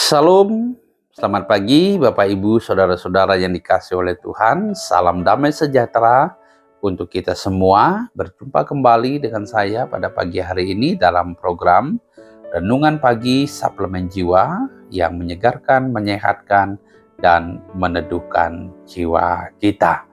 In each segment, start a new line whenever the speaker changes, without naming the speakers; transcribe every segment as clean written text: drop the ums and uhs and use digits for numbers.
Shalom, selamat pagi Bapak Ibu Saudara-saudara yang dikasihi oleh Tuhan. Salam damai sejahtera untuk kita semua. Berjumpa kembali dengan saya pada pagi hari ini dalam program Renungan Pagi Suplemen Jiwa yang menyegarkan, menyehatkan, dan meneduhkan jiwa kita.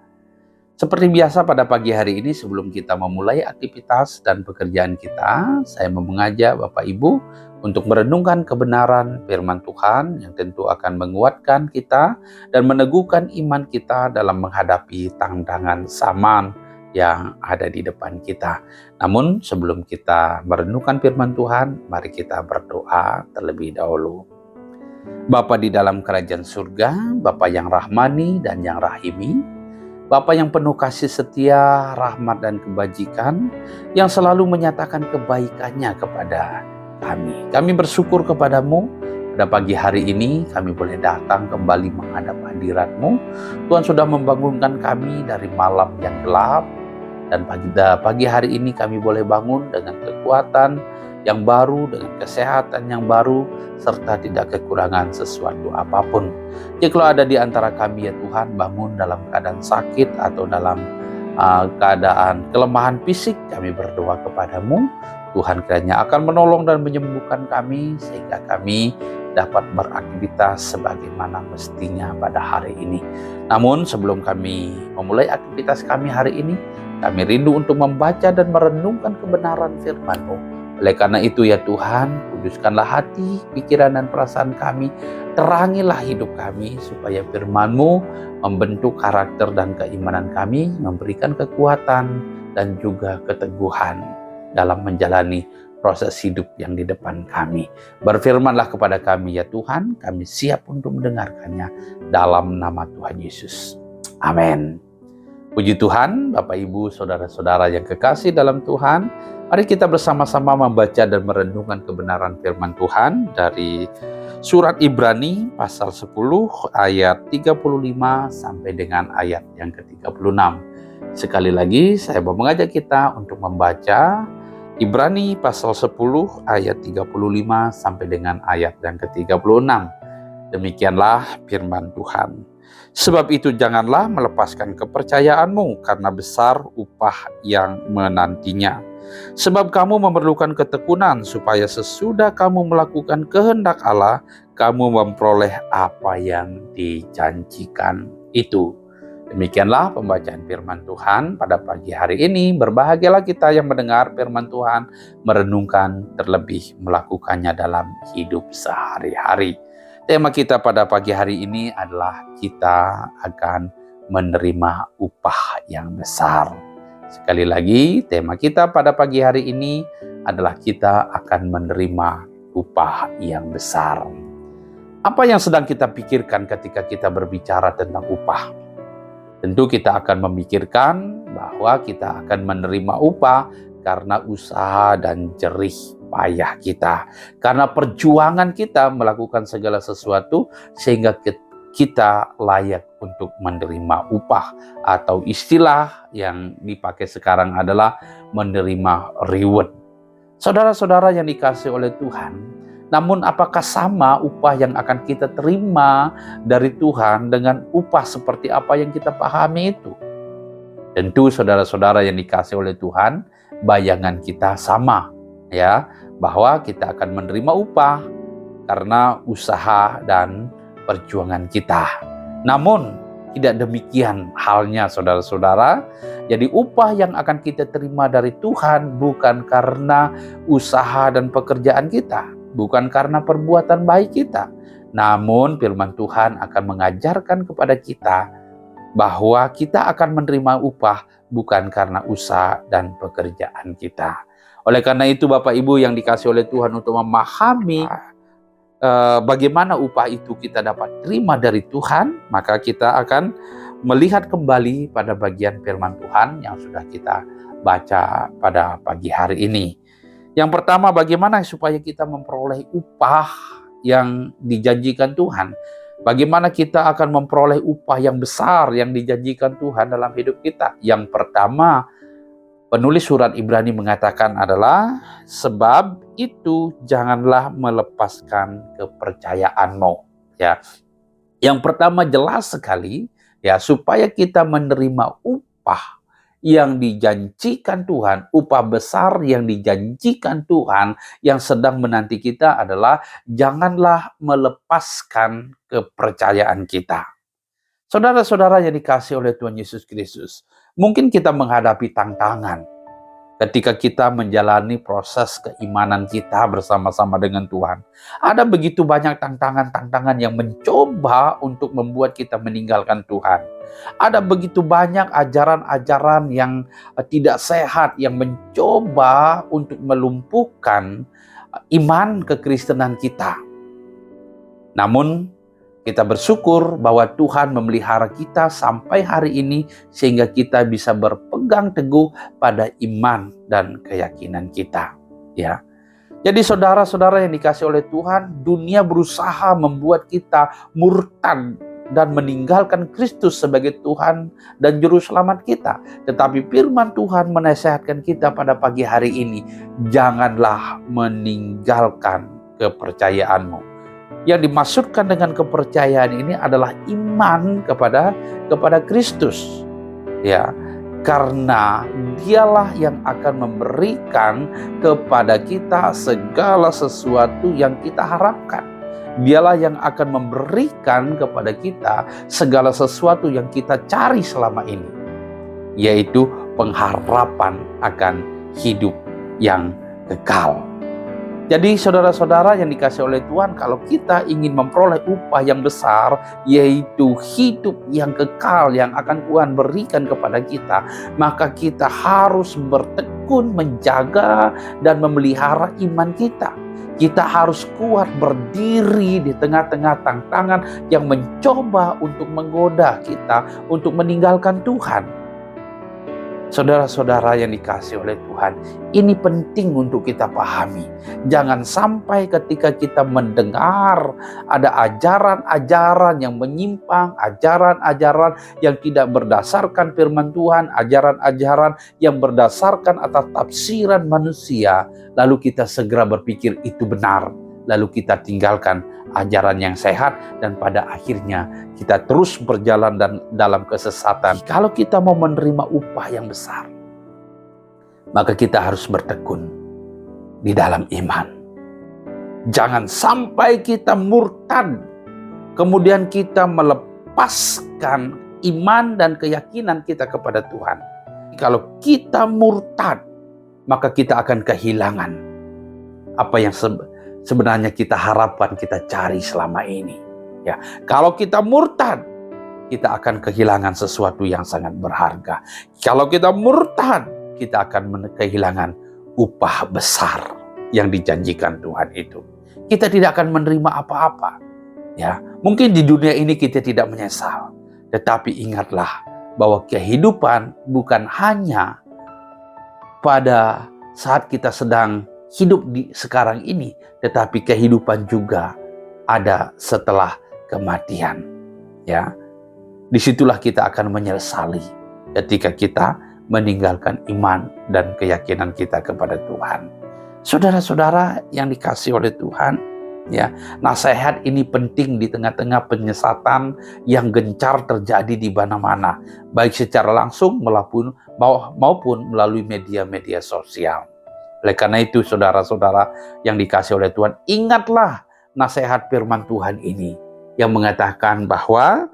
Seperti biasa pada pagi hari ini sebelum kita memulai aktivitas dan pekerjaan kita, saya mau mengajak Bapak Ibu untuk merenungkan kebenaran firman Tuhan yang tentu akan menguatkan kita dan meneguhkan iman kita dalam menghadapi tantangan zaman yang ada di depan kita. Namun sebelum kita merenungkan firman Tuhan, mari kita berdoa terlebih dahulu. Bapa di dalam kerajaan surga, Bapa yang rahmani dan yang rahimi, Bapa yang penuh kasih setia, rahmat dan kebajikan, yang selalu menyatakan kebaikannya kepada kami. Kami bersyukur kepadamu, pada pagi hari ini kami boleh datang kembali menghadap hadirat-Mu. Tuhan sudah membangunkan kami dari malam yang gelap, dan pagi hari ini kami boleh bangun dengan kekuatan yang baru, dengan kesehatan yang baru, serta tidak kekurangan sesuatu apapun. Jikalau ada di antara kami ya Tuhan, bangun dalam keadaan sakit atau dalam keadaan kelemahan fisik, kami berdoa kepadamu, Tuhan kiranya akan menolong dan menyembuhkan kami, sehingga kami dapat beraktivitas sebagaimana mestinya pada hari ini. Namun sebelum kami memulai aktivitas kami hari ini, kami rindu untuk membaca dan merenungkan kebenaran firman-Mu. Oleh karena itu ya Tuhan, kuduskanlah hati, pikiran dan perasaan kami, terangilah hidup kami, supaya firman-Mu membentuk karakter dan keimanan kami, memberikan kekuatan dan juga keteguhan dalam menjalani proses hidup yang di depan kami. Berfirmanlah kepada kami ya Tuhan, kami siap untuk mendengarkannya dalam nama Tuhan Yesus. Amin. Puji Tuhan, Bapak Ibu, Saudara-saudara yang kekasih dalam Tuhan, mari kita bersama-sama membaca dan merenungkan kebenaran firman Tuhan dari surat Ibrani pasal 10 ayat 35 sampai dengan ayat yang ke-36. Sekali lagi saya mau mengajak kita untuk membaca Ibrani pasal 10 ayat 35 sampai dengan ayat yang ke-36. Demikianlah firman Tuhan. Sebab itu janganlah melepaskan kepercayaanmu, karena besar upah yang menantinya. Sebab kamu memerlukan ketekunan, supaya sesudah kamu melakukan kehendak Allah, kamu memperoleh apa yang dijanjikan itu. Demikianlah pembacaan firman Tuhan pada pagi hari ini. Berbahagialah kita yang mendengar firman Tuhan, merenungkan, terlebih melakukannya dalam hidup sehari-hari. Tema kita pada pagi hari ini adalah kita akan menerima upah yang besar. Sekali lagi, tema kita pada pagi hari ini adalah kita akan menerima upah yang besar. Apa yang sedang kita pikirkan ketika kita berbicara tentang upah? Tentu kita akan memikirkan bahwa kita akan menerima upah karena usaha dan jerih payah kita. Karena perjuangan kita melakukan segala sesuatu sehingga kita layak untuk menerima upah. Atau istilah yang dipakai sekarang adalah menerima reward. Saudara-saudara yang dikasihi oleh Tuhan, namun apakah sama upah yang akan kita terima dari Tuhan dengan upah seperti apa yang kita pahami itu? Tentu saudara-saudara yang dikasihi oleh Tuhan, bayangan kita sama, ya, bahwa kita akan menerima upah karena usaha dan perjuangan kita. Namun tidak demikian halnya saudara-saudara. Jadi upah yang akan kita terima dari Tuhan bukan karena usaha dan pekerjaan kita, bukan karena perbuatan baik kita. Namun firman Tuhan akan mengajarkan kepada kita bahwa kita akan menerima upah bukan karena usaha dan pekerjaan kita. Oleh karena itu Bapak Ibu yang dikasihi oleh Tuhan, untuk memahami bagaimana upah itu kita dapat terima dari Tuhan, maka kita akan melihat kembali pada bagian firman Tuhan yang sudah kita baca pada pagi hari ini. Yang pertama, bagaimana supaya kita memperoleh upah yang dijanjikan Tuhan? Bagaimana kita akan memperoleh upah yang besar yang dijanjikan Tuhan dalam hidup kita? Yang pertama, Penulis surat Ibrani mengatakan adalah, sebab itu janganlah melepaskan kepercayaanmu. Ya, yang pertama jelas sekali, ya, supaya kita menerima upah yang dijanjikan Tuhan, upah besar yang dijanjikan Tuhan yang sedang menanti kita adalah janganlah melepaskan kepercayaan kita. Saudara-saudara yang dikasihi oleh Tuhan Yesus Kristus, mungkin kita menghadapi tantangan ketika kita menjalani proses keimanan kita bersama-sama dengan Tuhan. Ada begitu banyak tantangan-tantangan yang mencoba untuk membuat kita meninggalkan Tuhan. Ada begitu banyak ajaran-ajaran yang tidak sehat yang mencoba untuk melumpuhkan iman kekristenan kita. Namun, kita bersyukur bahwa Tuhan memelihara kita sampai hari ini sehingga kita bisa berpegang teguh pada iman dan keyakinan kita. Ya. Jadi saudara-saudara yang dikasihi oleh Tuhan, dunia berusaha membuat kita murtad dan meninggalkan Kristus sebagai Tuhan dan Juru Selamat kita. Tetapi firman Tuhan menasihatkan kita pada pagi hari ini, janganlah meninggalkan kepercayaanmu. Yang dimaksudkan dengan kepercayaan ini adalah iman kepada Kristus. Ya, karena dialah yang akan memberikan kepada kita segala sesuatu yang kita harapkan. Dialah yang akan memberikan kepada kita segala sesuatu yang kita cari selama ini, yaitu pengharapan akan hidup yang kekal. Jadi saudara-saudara yang dikasihi oleh Tuhan, kalau kita ingin memperoleh upah yang besar, yaitu hidup yang kekal yang akan Tuhan berikan kepada kita, maka kita harus bertekun menjaga dan memelihara iman kita. Kita harus kuat berdiri di tengah-tengah tantangan yang mencoba untuk menggoda kita untuk meninggalkan Tuhan. Saudara-saudara yang dikasihi oleh Tuhan, ini penting untuk kita pahami. Jangan sampai ketika kita mendengar ada ajaran-ajaran yang menyimpang, ajaran-ajaran yang tidak berdasarkan firman Tuhan, ajaran-ajaran yang berdasarkan atas tafsiran manusia, lalu kita segera berpikir itu benar, lalu kita tinggalkan ajaran yang sehat dan pada akhirnya kita terus berjalan dalam kesesatan. Kalau kita mau menerima upah yang besar, maka kita harus bertekun di dalam iman. Jangan sampai kita murtad, kemudian kita melepaskan iman dan keyakinan kita kepada Tuhan. Kalau kita murtad, maka kita akan kehilangan apa yang sebenarnya kita harapkan, kita cari selama ini. Ya, kalau kita murtad, kita akan kehilangan sesuatu yang sangat berharga. Kalau kita murtad, kita akan kehilangan upah besar yang dijanjikan Tuhan itu. Kita tidak akan menerima apa-apa. Ya, mungkin di dunia ini kita tidak menyesal, tetapi ingatlah bahwa kehidupan bukan hanya pada saat kita sedang hidup di sekarang ini, tetapi kehidupan juga ada setelah kematian. Ya, disitulah kita akan menyesali ketika kita meninggalkan iman dan keyakinan kita kepada Tuhan. Saudara-saudara yang dikasihi oleh Tuhan, ya, nasihat ini penting di tengah-tengah penyesatan yang gencar terjadi di mana-mana, baik secara langsung maupun melalui media-media sosial. Oleh karena itu, saudara-saudara yang dikasihi oleh Tuhan, ingatlah nasihat firman Tuhan ini yang mengatakan bahwa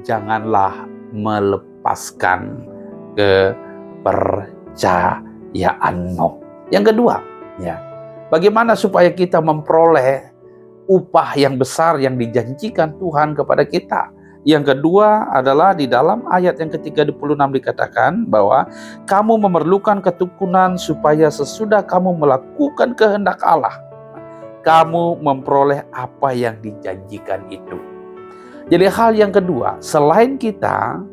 janganlah melepaskan kepercayaanmu. Yang kedua, ya, bagaimana supaya kita memperoleh upah yang besar yang dijanjikan Tuhan kepada kita? Yang kedua adalah di dalam ayat yang ke-36 dikatakan bahwa kamu memerlukan ketekunan supaya sesudah kamu melakukan kehendak Allah, kamu memperoleh apa yang dijanjikan itu. Jadi hal yang kedua, selain kita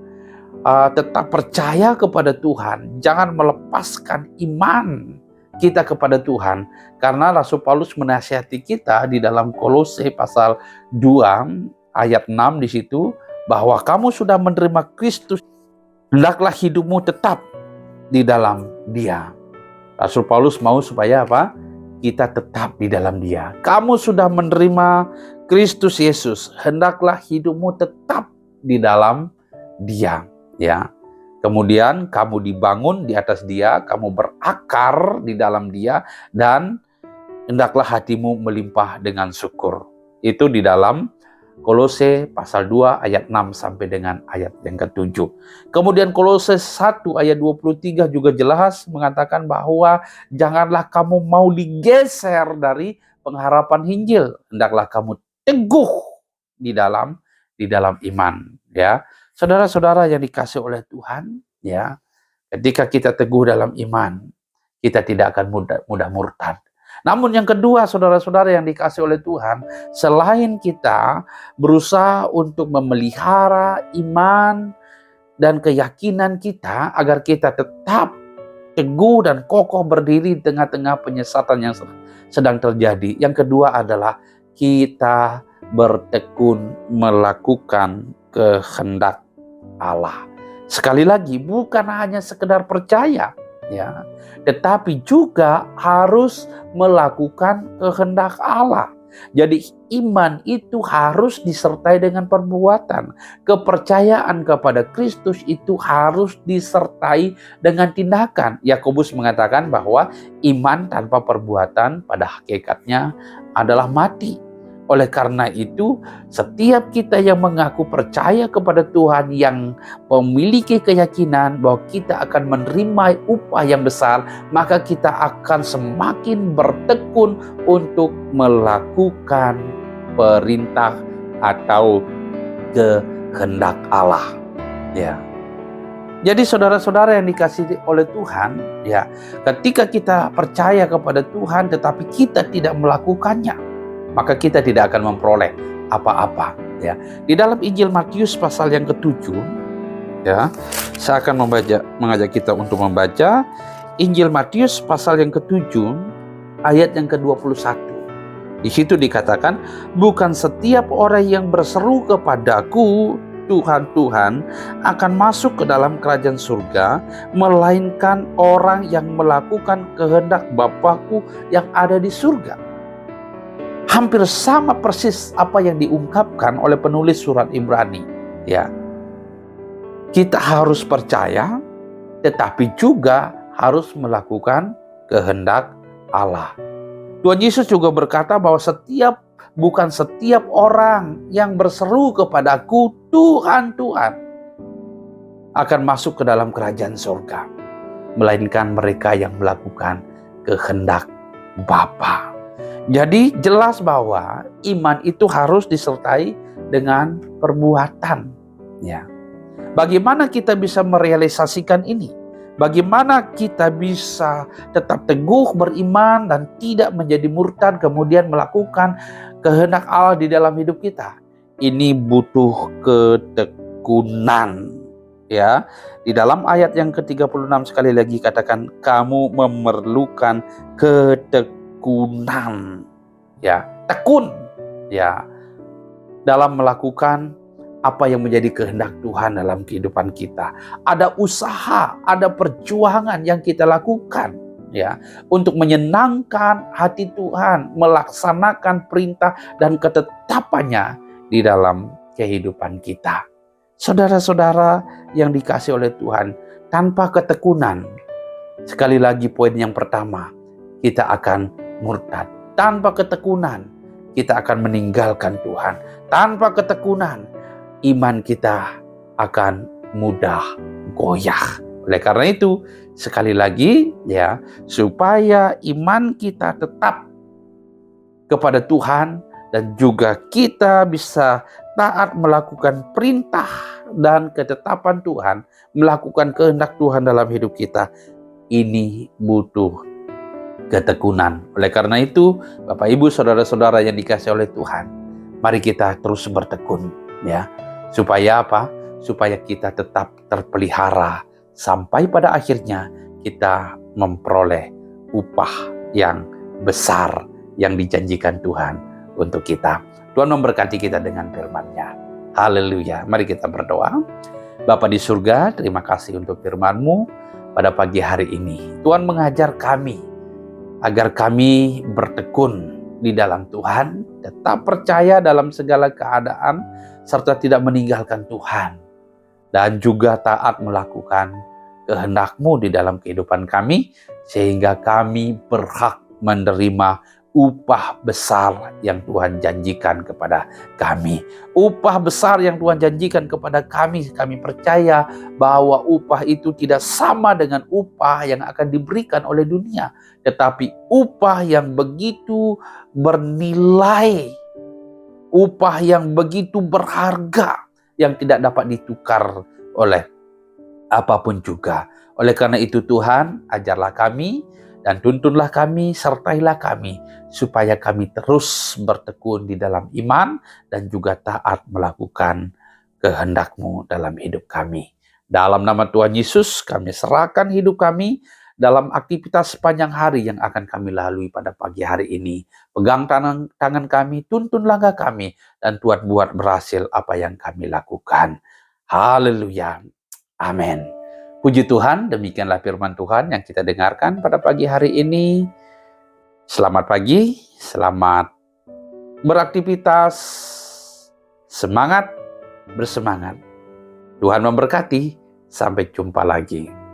tetap percaya kepada Tuhan, jangan melepaskan iman kita kepada Tuhan, karena Rasul Paulus menasihati kita di dalam Kolose pasal 2 ayat 6 di situ, bahwa kamu sudah menerima Kristus, hendaklah hidupmu tetap di dalam Dia. Rasul Paulus mau supaya apa? Kita tetap di dalam Dia. Kamu sudah menerima Kristus Yesus, hendaklah hidupmu tetap di dalam Dia, ya. Kemudian kamu dibangun di atas Dia, kamu berakar di dalam Dia, dan hendaklah hatimu melimpah dengan syukur. Itu di dalam Kolose pasal 2 ayat 6 sampai dengan ayat yang ke-7. Kemudian Kolose 1 ayat 23 juga jelas mengatakan bahwa janganlah kamu mau digeser dari pengharapan Injil. Hendaklah kamu teguh di dalam iman, ya. Saudara-saudara yang dikasihi oleh Tuhan, ya. Ketika kita teguh dalam iman, kita tidak akan mudah murtad. Namun yang kedua, saudara-saudara yang dikasihi oleh Tuhan, selain kita berusaha untuk memelihara iman dan keyakinan kita agar kita tetap teguh dan kokoh berdiri di tengah-tengah penyesatan yang sedang terjadi. Yang kedua adalah kita bertekun melakukan kehendak Allah. Sekali lagi, bukan hanya sekedar percaya, ya, tetapi juga harus melakukan kehendak Allah. Jadi iman itu harus disertai dengan perbuatan. Kepercayaan kepada Kristus itu harus disertai dengan tindakan. Yakobus mengatakan bahwa iman tanpa perbuatan pada hakikatnya adalah mati. Oleh karena itu, setiap kita yang mengaku percaya kepada Tuhan, yang memiliki keyakinan bahwa kita akan menerima upah yang besar, maka kita akan semakin bertekun untuk melakukan perintah atau kehendak Allah. Ya. Jadi saudara-saudara yang dikasihi oleh Tuhan, ya, ketika kita percaya kepada Tuhan tetapi kita tidak melakukannya, maka kita tidak akan memperoleh apa-apa, ya. Di dalam Injil Matius pasal yang ke-7, ya, saya akan mengajak kita untuk membaca Injil Matius pasal yang ke-7 ayat yang ke-21. Di situ dikatakan, bukan setiap orang yang berseru kepadaku, Tuhan, Tuhan, akan masuk ke dalam kerajaan surga, melainkan orang yang melakukan kehendak Bapa-Ku yang ada di surga. Hampir sama persis apa yang diungkapkan oleh penulis surat Ibrani, ya. Kita harus percaya, tetapi juga harus melakukan kehendak Allah. Tuhan Yesus juga berkata bahwa bukan setiap orang yang berseru kepadaku, Tuhan, Tuhan, akan masuk ke dalam kerajaan surga, melainkan mereka yang melakukan kehendak Bapa. Jadi jelas bahwa iman itu harus disertai dengan perbuatan, ya. Bagaimana kita bisa merealisasikan ini? Bagaimana kita bisa tetap teguh beriman dan tidak menjadi murtad kemudian melakukan kehendak Allah di dalam hidup kita? Ini butuh ketekunan, ya. Di dalam ayat yang ke-36 sekali lagi katakan, kamu memerlukan ketekunan, ya, tekun, ya, dalam melakukan apa yang menjadi kehendak Tuhan dalam kehidupan kita. Ada usaha, ada perjuangan yang kita lakukan, ya, untuk menyenangkan hati Tuhan, melaksanakan perintah dan ketetapannya di dalam kehidupan kita. Saudara-saudara yang dikasihi oleh Tuhan, tanpa ketekunan, sekali lagi poin yang pertama, kita akan murtad. Tanpa ketekunan, kita akan meninggalkan Tuhan. Tanpa ketekunan, iman kita akan mudah goyah. Oleh karena itu, sekali lagi, ya, supaya iman kita tetap kepada Tuhan dan juga kita bisa taat melakukan perintah dan ketetapan Tuhan, melakukan kehendak Tuhan dalam hidup kita, ini butuh ketekunan. Oleh karena itu, Bapak Ibu saudara-saudara yang dikasihi oleh Tuhan, mari kita terus bertekun, ya. Supaya apa? Supaya kita tetap terpelihara sampai pada akhirnya kita memperoleh upah yang besar yang dijanjikan Tuhan untuk kita. Tuhan memberkati kita dengan firman-Nya. Haleluya. Mari kita berdoa. Bapa di surga, terima kasih untuk firman-Mu. pada pagi hari ini. Tuhan mengajar kami agar kami bertekun di dalam Tuhan, tetap percaya dalam segala keadaan, serta tidak meninggalkan Tuhan. Dan juga taat melakukan kehendak-Mu di dalam kehidupan kami, sehingga kami berhak menerima upah besar yang Tuhan janjikan kepada kami. Upah besar yang Tuhan janjikan kepada kami, kami percaya bahwa upah itu tidak sama dengan upah yang akan diberikan oleh dunia, tetapi upah yang begitu bernilai, upah yang begitu berharga, yang tidak dapat ditukar oleh apapun juga. Oleh karena itu Tuhan, ajarlah kami dan tuntunlah kami, sertailah kami, supaya kami terus bertekun di dalam iman dan juga taat melakukan kehendak-Mu dalam hidup kami. Dalam nama Tuhan Yesus, kami serahkan hidup kami dalam aktivitas sepanjang hari yang akan kami lalui pada pagi hari ini. Pegang tangan kami, tuntun langkah kami, dan Tuhan buat berhasil apa yang kami lakukan. Haleluya. Amin. Puji Tuhan, demikianlah firman Tuhan yang kita dengarkan pada pagi hari ini. Selamat pagi, selamat beraktivitas, semangat, bersemangat. Tuhan memberkati, sampai jumpa lagi.